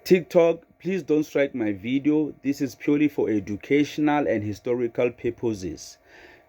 TikTok, please don't strike my video. This is purely for educational and historical purposes.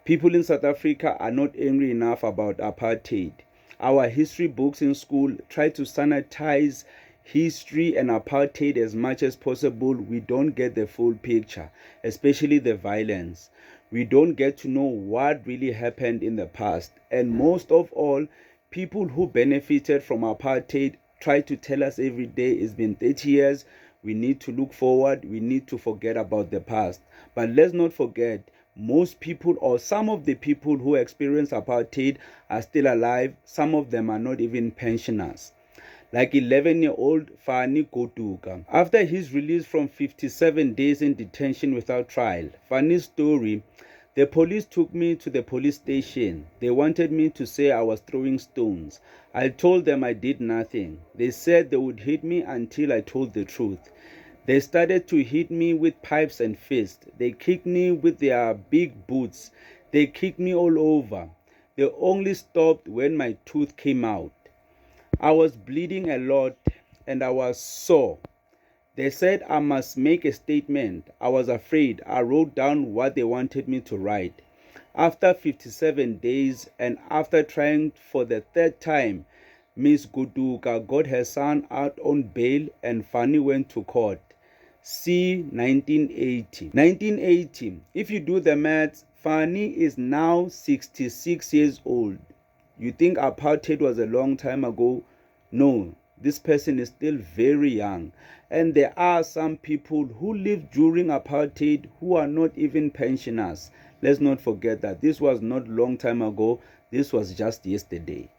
People in South Africa are not angry enough about apartheid. Our history books in school try to sanitize history and apartheid as much as possible. We don't get the full picture, especially the violence. We don't get to know what really happened in the past. And most of all, people who benefited from apartheid try to tell us every day it's been 30 years. We need to look forward. We need to forget about the past. But let's not forget, most people or some of the people who experienced apartheid are still alive. Some of them are not even pensioners. Like 11-year-old Fani Goduka. After his release from 57 days in detention without trial, Fani's story: the police took me to the police station. They wanted me to say I was throwing stones. I told them I did nothing. They said they would hit me until I told the truth. They started to hit me with pipes and fists. They kicked me with their big boots. They kicked me all over. They only stopped when my tooth came out. I was bleeding a lot and I was sore. They said I must make a statement. I was afraid. I wrote down what they wanted me to write. After 57 days and after trying for the third time, Miss Goduka got her son out on bail and Fani went to court. See 1980. 1980. If you do the maths, Fani is now 66 years old. You think apartheid was a long time ago? No, this person is still very young. And there are some people who lived during apartheid who are not even pensioners. Let's not forget that this was not long time ago. This was just yesterday.